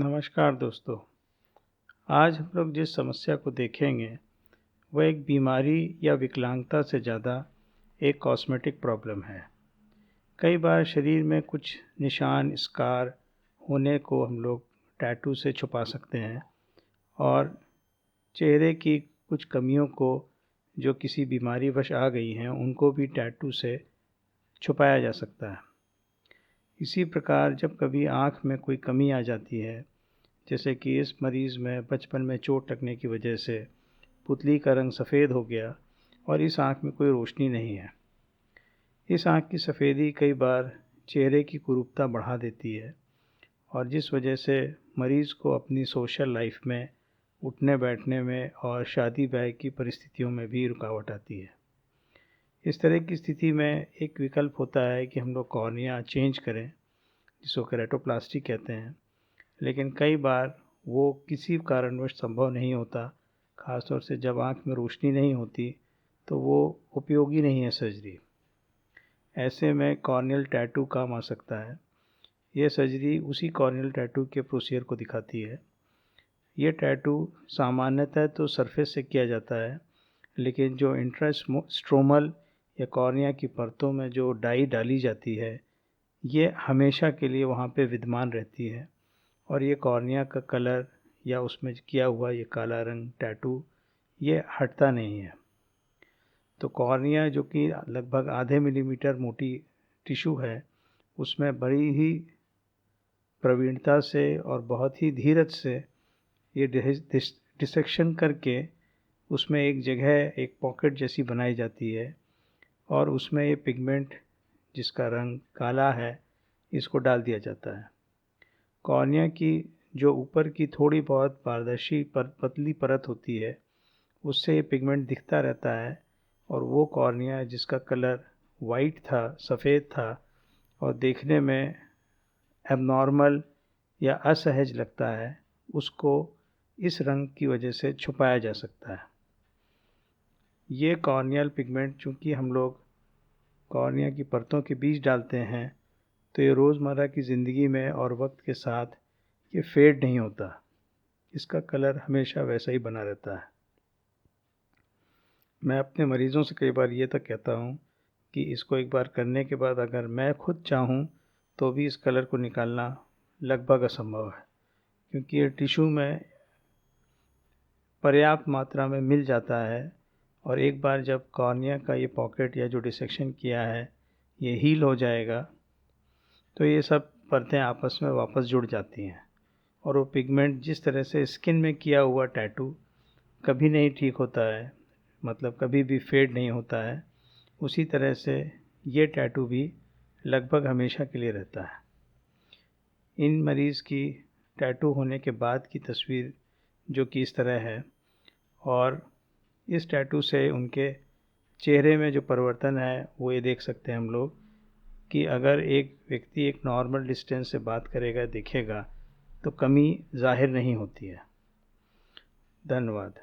नमस्कार दोस्तों। आज हम लोग जिस समस्या को देखेंगे वह एक बीमारी या विकलांगता से ज़्यादा एक कॉस्मेटिक प्रॉब्लम है। कई बार शरीर में कुछ निशान स्कार होने को हम लोग टैटू से छुपा सकते हैं और चेहरे की कुछ कमियों को जो किसी बीमारीवश आ गई हैं उनको भी टैटू से छुपाया जा सकता है। इसी प्रकार जब कभी आँख में कोई कमी आ जाती है, जैसे कि इस मरीज़ में बचपन में चोट लगने की वजह से पुतली का रंग सफ़ेद हो गया और इस आँख में कोई रोशनी नहीं है। इस आँख की सफ़ेदी कई बार चेहरे की कुरूपता बढ़ा देती है और जिस वजह से मरीज़ को अपनी सोशल लाइफ में उठने बैठने में और शादी ब्याह की परिस्थितियों में भी रुकावट आती है। इस तरह की स्थिति में एक विकल्प होता है कि हम लोग कॉर्निया चेंज करें, जिसको केराटोप्लास्टी कहते हैं, लेकिन कई बार वो किसी कारणवश संभव नहीं होता। ख़ास तौर से जब आँख में रोशनी नहीं होती तो वो उपयोगी नहीं है सर्जरी। ऐसे में कॉर्नियल टैटू काम आ सकता है। ये सर्जरी उसी कॉर्नियल टैटू के प्रोसीजर को दिखाती है। ये टैटू सामान्यतः तो सरफेस से किया जाता है, लेकिन जो इंट्रास्ट्रोमल या कॉर्निया की परतों में जो डाई डाली जाती है ये हमेशा के लिए वहाँ पे विद्यमान रहती है और ये कॉर्निया का कलर या उसमें किया हुआ ये काला रंग टैटू ये हटता नहीं है। तो कॉर्निया जो कि लगभग आधे मिलीमीटर मोटी टिश्यू है, उसमें बड़ी ही प्रवीणता से और बहुत ही धीरज से ये डिसेक्शन करके उसमें एक जगह एक पॉकेट जैसी बनाई जाती है और उसमें ये पिगमेंट जिसका रंग काला है इसको डाल दिया जाता है। कॉर्निया की जो ऊपर की थोड़ी बहुत पारदर्शी पतली परत होती है उससे ये पिगमेंट दिखता रहता है और वो कॉर्निया जिसका कलर वाइट था, सफ़ेद था और देखने में एबनॉर्मल या असहज लगता है, उसको इस रंग की वजह से छुपाया जा सकता है। ये कॉर्नियल पिगमेंट चूँकि हम लोग कॉर्निया की परतों के बीच डालते हैं तो ये रोज़मर्रा की ज़िंदगी में और वक्त के साथ ये फेड नहीं होता, इसका कलर हमेशा वैसा ही बना रहता है। मैं अपने मरीज़ों से कई बार ये तक कहता हूँ कि इसको एक बार करने के बाद अगर मैं खुद चाहूँ तो भी इस कलर को निकालना लगभग असंभव है, क्योंकि ये टिश्यू में पर्याप्त मात्रा में मिल जाता है और एक बार जब कॉर्निया का ये पॉकेट या जो डिसेक्शन किया है ये हील हो जाएगा तो ये सब परतें आपस में वापस जुड़ जाती हैं और वो पिगमेंट जिस तरह से स्किन में किया हुआ टैटू कभी नहीं ठीक होता है, मतलब कभी भी फेड नहीं होता है, उसी तरह से ये टैटू भी लगभग हमेशा के लिए रहता है। इन मरीज़ की टैटू होने के बाद की तस्वीर जो कि इस तरह है और इस टैटू से उनके चेहरे में जो परिवर्तन है वो ये देख सकते हैं हम लोग कि अगर एक व्यक्ति एक नॉर्मल डिस्टेंस से बात करेगा, दिखेगा, तो कमी ज़ाहिर नहीं होती है। धन्यवाद।